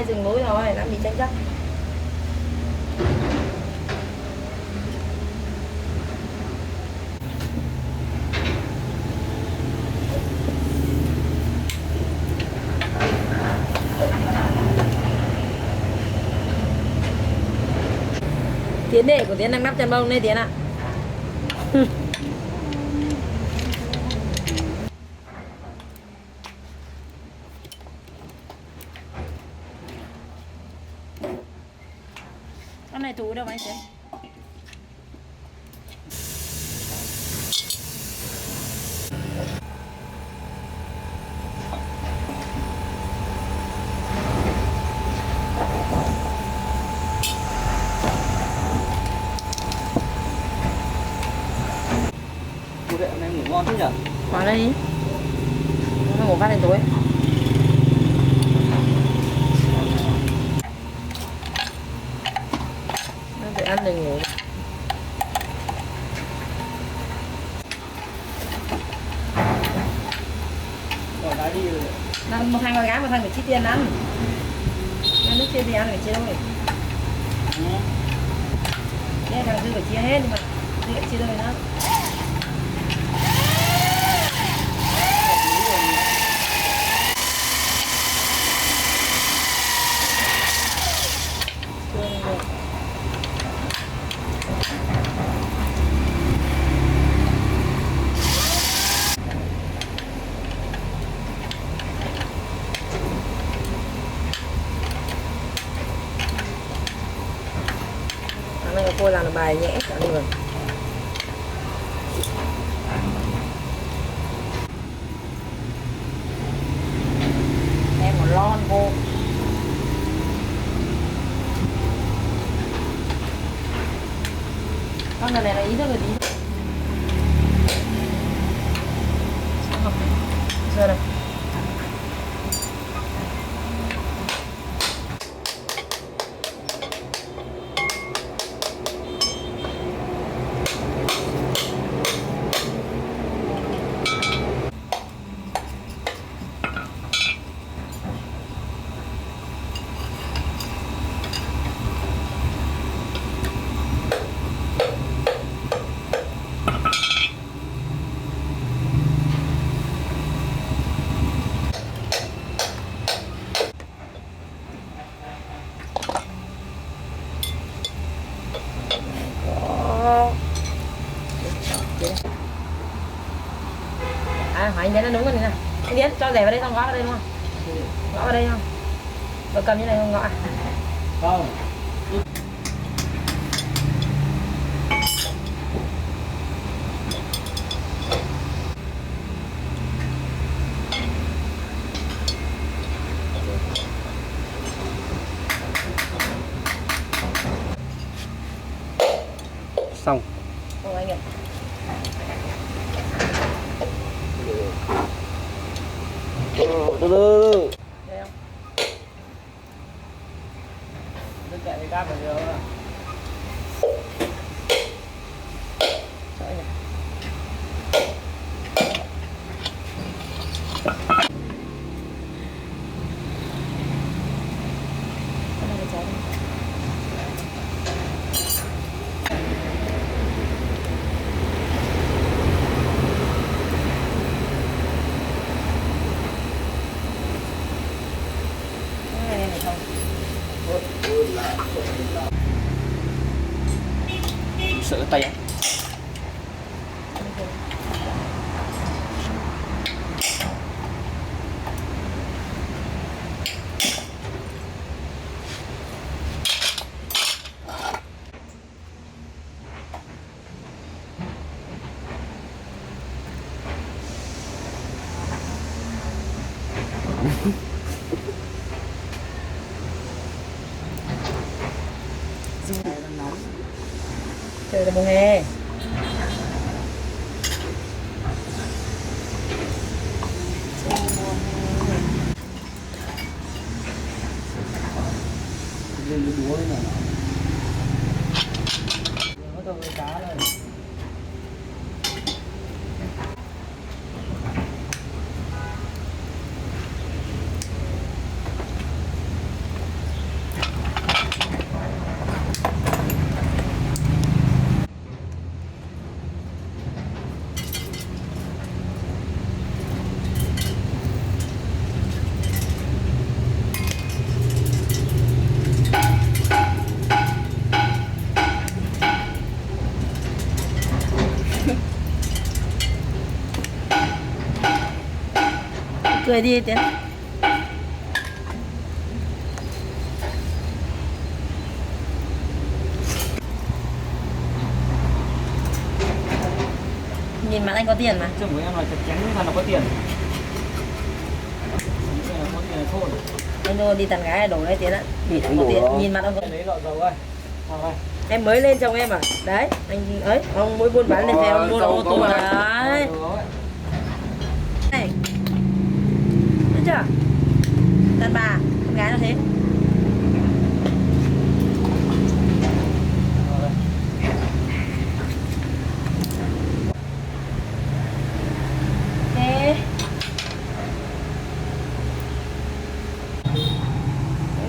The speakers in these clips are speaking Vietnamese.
hai rừng núi thôi, làm gì tranh chấp. Tiến đệ của Tiến đang đắp chăn bông đây Tiến ạ. Con này túi đâu anh Tiến? Cô đệ hôm nay ngủ ngon thế nhỉ? Vào đây đi. Nó ngủ phát đến tối. Nó phải ăn rồi ngủ. Rồi đá đi rồi. Một thằng con gái, một thằng phải chi tiền ăn. Ăn nước chia thì ăn phải chia đôi. Thế thằng Dư phải chia hết nhưng mà Dư lại chia đôi nữa. Cô làm được bài nhẽ cả luôn. Em một lon cô. Con này là ý thức rồi tí. Giờ này. Anh Tiến nó đúng rồi này nè. Anh Tiến cho rẻ vào đây xong gõ vào đây đúng không? Gõ vào đây không? Rồi cầm như này không gõ à? Không. Xong. Không anh ạ. Từ từ. Đây không? Tôi chạy cái cáp vào đâu à? Sợ nhỉ? Sợ tay á. Trời là mùa hè. Lên cái búa này nó cho cái cá này. cười đi Tiến. Nhìn mặt anh có tiền mà. chồng của em là chặt chắn thằng nó có tiền. Có tiền là thôi. Anh đô đi tàn gái là đổ đấy Tiến ạ. Vì Không có đổ tiền, đâu. nhìn mặt ông có. Lấy lọ dầu ơi. Thôi. Em mới lên chồng em à? Đấy, anh ấy, ông mới buôn bán lên xe ông mua ô tô đấy. Này. Thấy chưa? Đàn bà, con gái nó thế. Ok.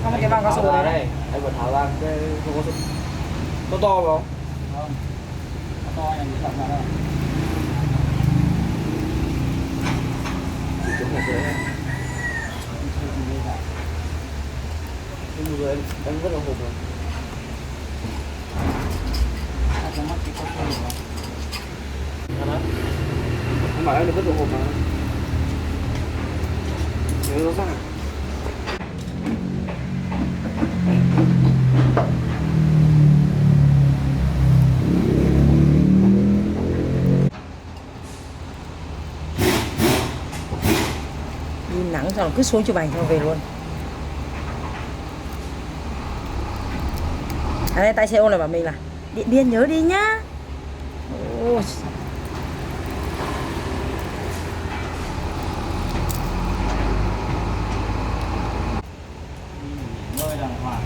Có một cái bao cao su đấy. Đây, anh vừa tháo ra cái không có sự to to không? Không. To này mình chọn vào đâu. Chúng một cái. Nhưng mà em rất là hộp rồi. Anh mắt cái con rồi. Không bảo em được rất là hộp mà. Nhớ nó ra. Đi nắng rồi cứ xuống chụp ảnh thôi về luôn. À đây tay xe ôm là bảo mình là Điện Biên nhớ đi nhá. Ôi. Ngơi đàng hoàng.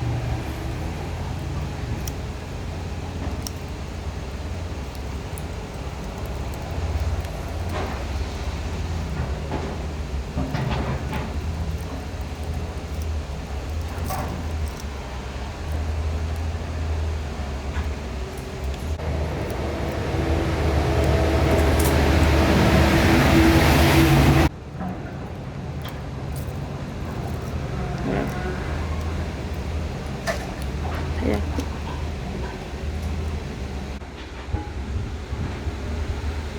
Thấy không?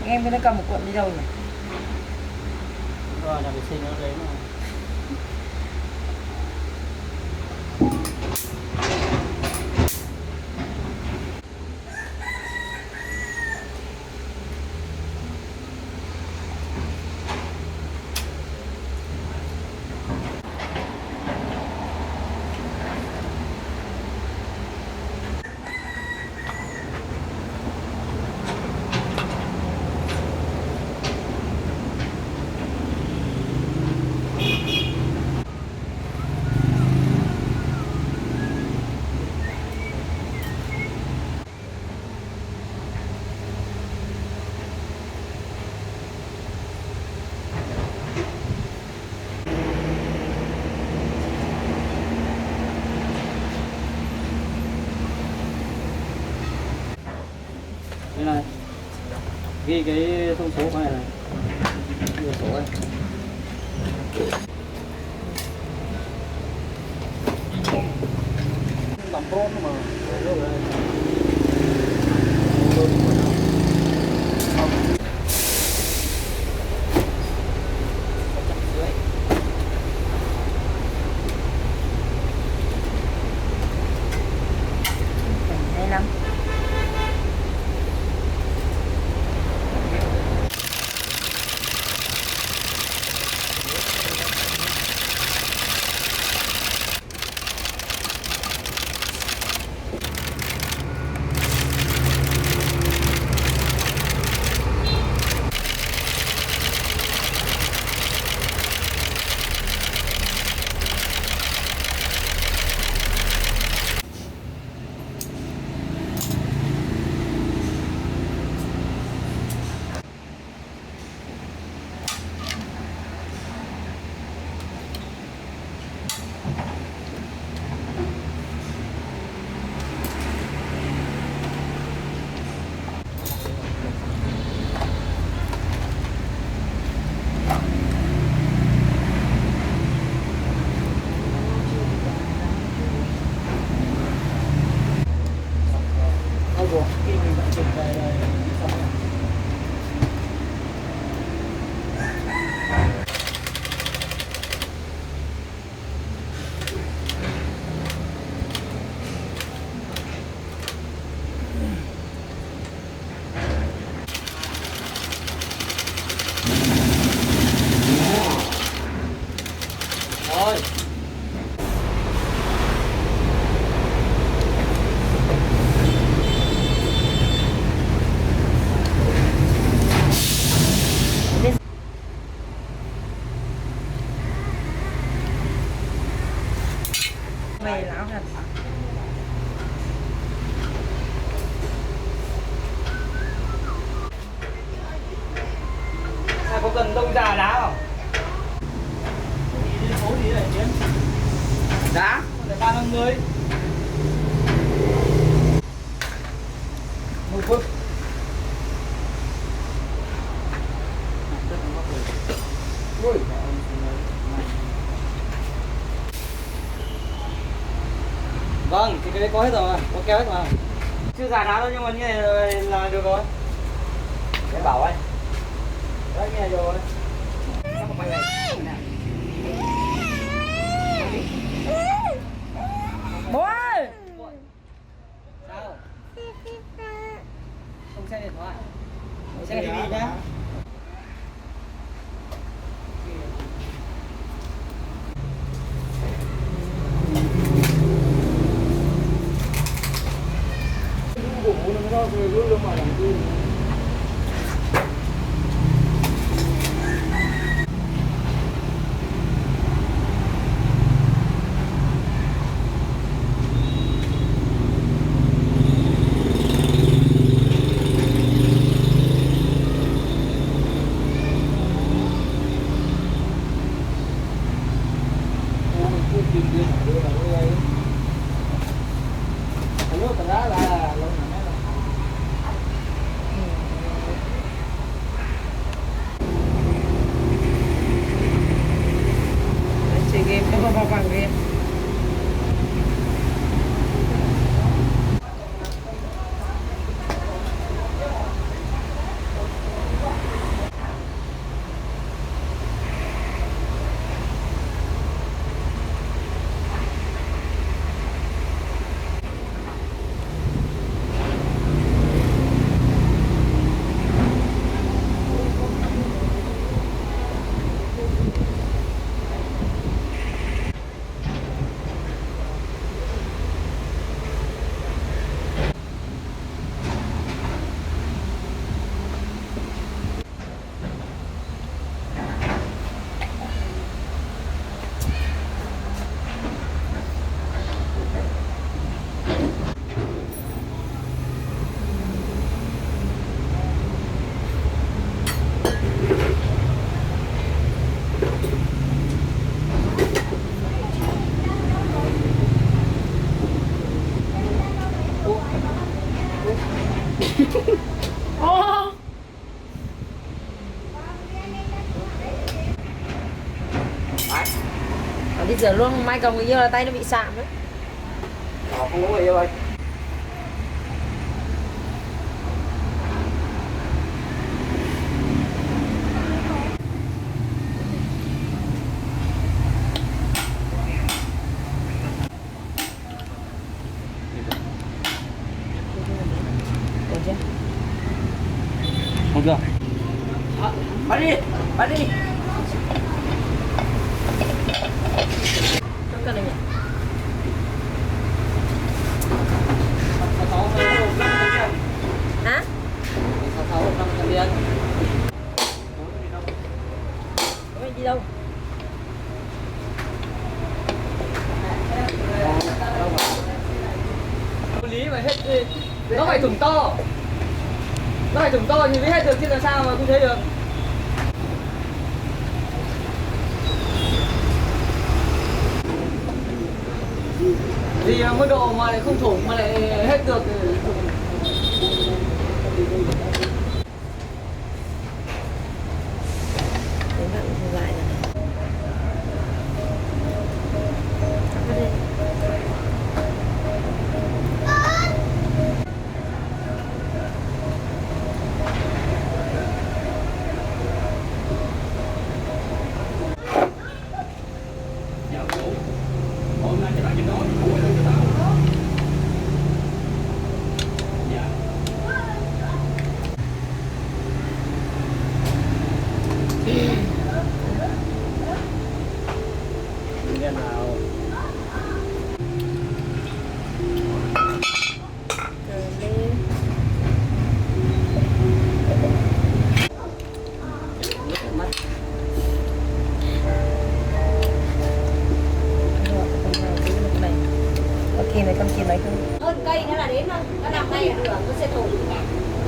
Em cái nó cầm một cuộn đi đâu nhỉ? Rồi là vệ sinh nó lấy mà. Đây này, ghi cái thông số của này này, ghi số này. Đóng pro mà. Hay lắm. Vâng, thì cái đấy có hết rồi mà, có kéo hết mà. Chưa giải đá đâu nhưng mà như này là được rồi. Để bảo anh. Đấy nghe rồi. Sao mà quay lại? Bố ơi. Sao? Không xem điện thoại. Xem TV nhá. Chơi game, nó vào bằng game. Ô. Đi rửa luôn, mai cầm người yêu là tay nó bị sạm đấy. Không có người yêu anh. Được chưa? Không chưa? Bắt đi, bắt đi. Không cần này nhỉ? Hả? 66 tiền. Mày đi đâu? Lý mà hết đi. Nó phải thủng to. Nó phải thủng to thì mới hết được chứ làm sao mà không thấy được. Gì mà mức độ mà lại không thủng mà lại hết được thì... Đến bạn không lại rồi này. Cắm vào đây. Đen nào. Rồi lên. Mắt. Ok này con chìm này không? Hơn cây nó là đến không? Nó nằm ngay ở đường, nó sẽ thủng.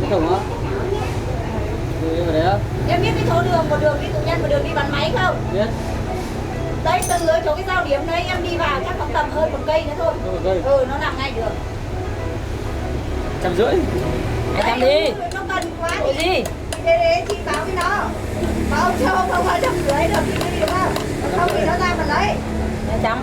Cái thủng á? Đi vào đấy á? Em biết cái chỗ đường, một đường đi tự nhân, một đường đi bắn máy không? Biết. Đấy, từ ở chỗ cái giao điểm đấy em đi vào chắc khoảng tầm hơn một cây nữa thôi. Hơn một cây. Ừ, nó nằm ngay đường. 150. 200 đi. Nó cần quá Ủa thì gì? để chị báo với nó. Mà ông chưa không 250 được thì đi được không? Còn không thì nó ra mà lấy. 200.